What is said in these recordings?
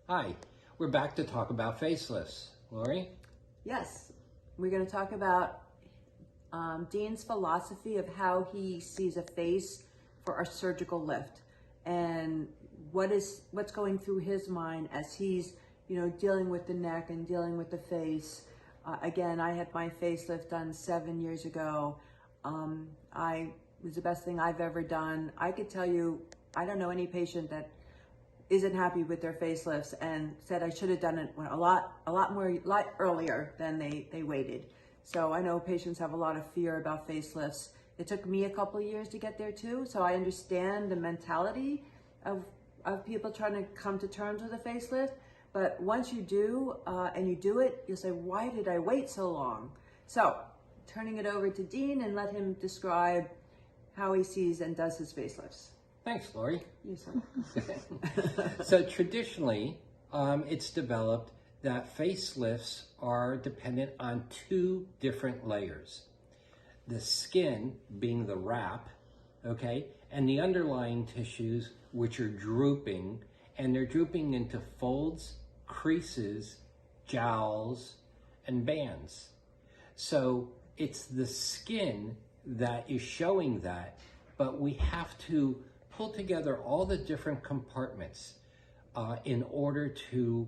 Hi, we're back to talk about facelifts. Lori? Yes, we're going to talk about Dean's philosophy of how he sees a face for a surgical lift and what's going through his mind as he's dealing with the neck and dealing with the face. Again, I had my facelift done 7 years ago. It was the best thing I've ever done. I could tell you, I don't know any patient that isn't happy with their facelifts and said I should have done it a lot earlier than they waited. So I know patients have a lot of fear about facelifts. It took me a couple of years to get there too, so I understand the mentality of people trying to come to terms with a facelift. But once you do, and you do it, you'll say, why did I wait so long? So turning it over to Dean and let him describe how he sees and does his facelifts. Thanks, Lori. You said. So traditionally, it's developed that facelifts are dependent on two different layers. The skin being the wrap, okay, and the underlying tissues which are drooping, and they're drooping into folds, creases, jowls, and bands. So it's the skin that is showing that, but we have to pull together all the different compartments in order to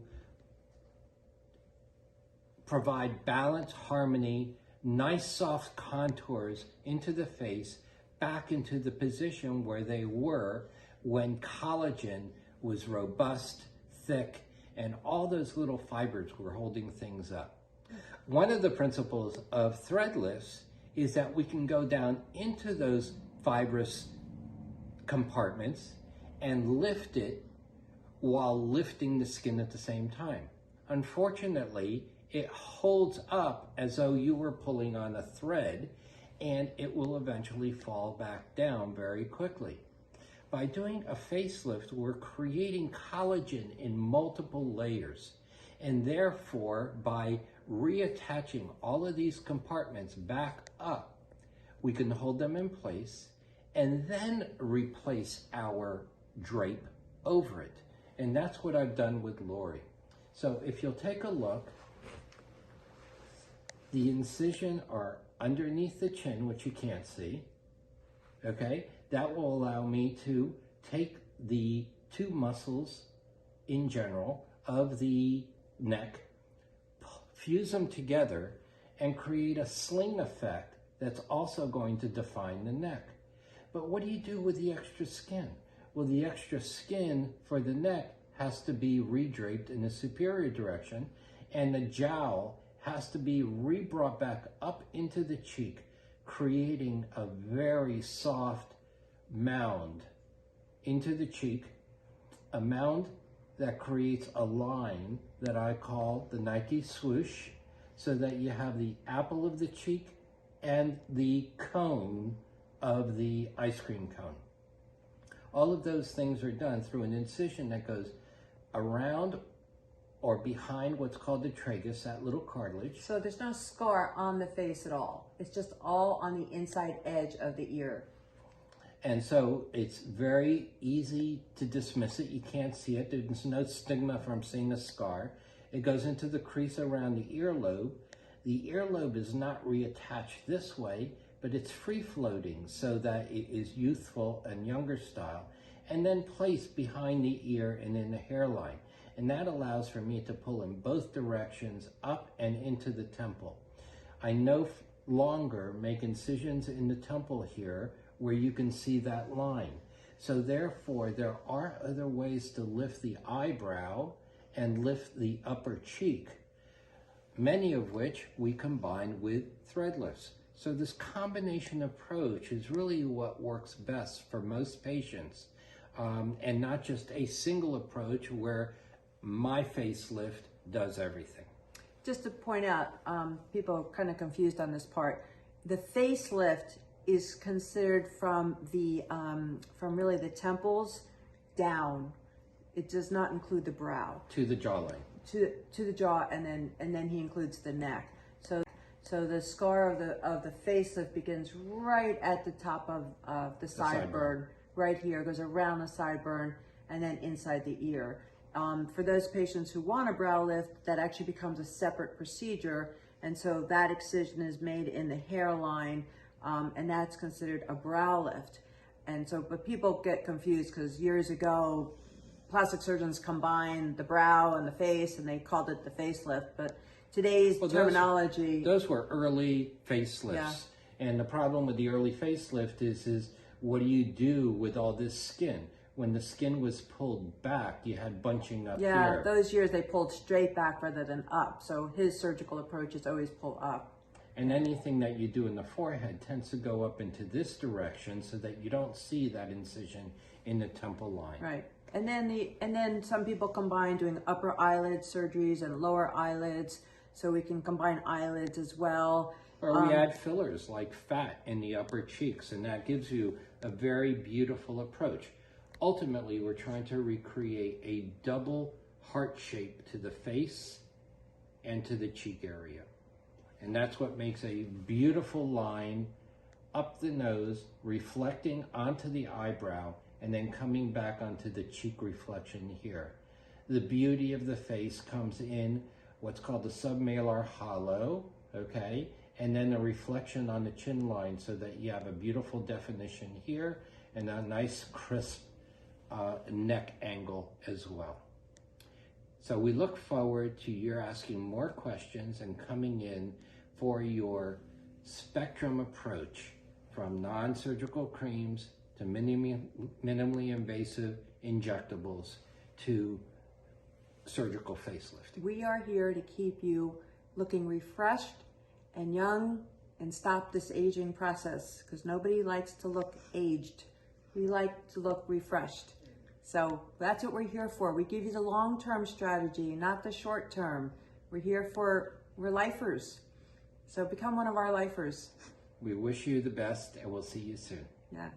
provide balance, harmony, nice soft contours into the face, back into the position where they were when collagen was robust, thick, and all those little fibers were holding things up. One of the principles of thread lifts is that we can go down into those fibrous compartments and lift it while lifting the skin at the same time. Unfortunately, it holds up as though you were pulling on a thread, and it will eventually fall back down very quickly. By doing a facelift, we're creating collagen in multiple layers, and therefore by reattaching all of these compartments back up, we can hold them in place and then replace our drape over it. And that's what I've done with Lori. So if you'll take a look, the incision are underneath the chin, which you can't see, okay? That will allow me to take the two muscles in general of the neck, fuse them together, and create a sling effect that's also going to define the neck. But what do you do with the extra skin? Well, the extra skin for the neck has to be redraped in the superior direction, and the jowl has to be re-brought back up into the cheek, creating a very soft mound into the cheek, a mound that creates a line that I call the Nike swoosh, so that you have the apple of the cheek and the cone of the ice cream cone. All of those things are done through an incision that goes around or behind what's called the tragus, that little cartilage. So there's no scar on the face at all. It's just all on the inside edge of the ear. And so it's very easy to dismiss it. You can't see it. There's no stigma from seeing a scar. It goes into the crease around the earlobe. The earlobe is not reattached this way, but it's free floating so that it is youthful and younger style, and then placed behind the ear and in the hairline. And that allows for me to pull in both directions up and into the temple. I no longer make incisions in the temple here where you can see that line. So therefore, there are other ways to lift the eyebrow and lift the upper cheek, many of which we combine with thread lifts. So this combination approach is really what works best for most patients, and not just a single approach where my facelift does everything. Just to point out, people are kind of confused on this part. The facelift is considered from really the temples down. It does not include the brow. To the jawline. To the jaw, and then he includes the neck. So the scar of the facelift begins right at the top of the sideburn, right here, goes around the sideburn, and then inside the ear. For those patients who want a brow lift, that actually becomes a separate procedure. And so that excision is made in the hairline, and that's considered a brow lift. And so, but people get confused because years ago, plastic surgeons combined the brow and the face and they called it the facelift. But today's terminology. Those were early facelifts. Yeah. And the problem with the early facelift is what do you do with all this skin? When the skin was pulled back, you had bunching up here. Yeah, those years they pulled straight back rather than up. So his surgical approach is always pull up. And anything that you do in the forehead tends to go up into this direction so that you don't see that incision in the temple line. Right. And then some people combine doing upper eyelid surgeries and lower eyelids. So we can combine eyelids as well. Or we add fillers like fat in the upper cheeks, and that gives you a very beautiful approach. Ultimately, we're trying to recreate a double heart shape to the face and to the cheek area. And that's what makes a beautiful line up the nose, reflecting onto the eyebrow, and then coming back onto the cheek reflection here. The beauty of the face comes in what's called the submalar hollow, okay? And then the reflection on the chin line so that you have a beautiful definition here and a nice crisp neck angle as well. So we look forward to your asking more questions and coming in for your spectrum approach from non-surgical creams to minimally invasive injectables to surgical facelift. We are here to keep you looking refreshed and young and stop this aging process because nobody likes to look aged. We like to look refreshed. So that's what we're here for. We give you the long-term strategy, not the short-term. We're lifers. So become one of our lifers. We wish you the best and we'll see you soon. Yeah.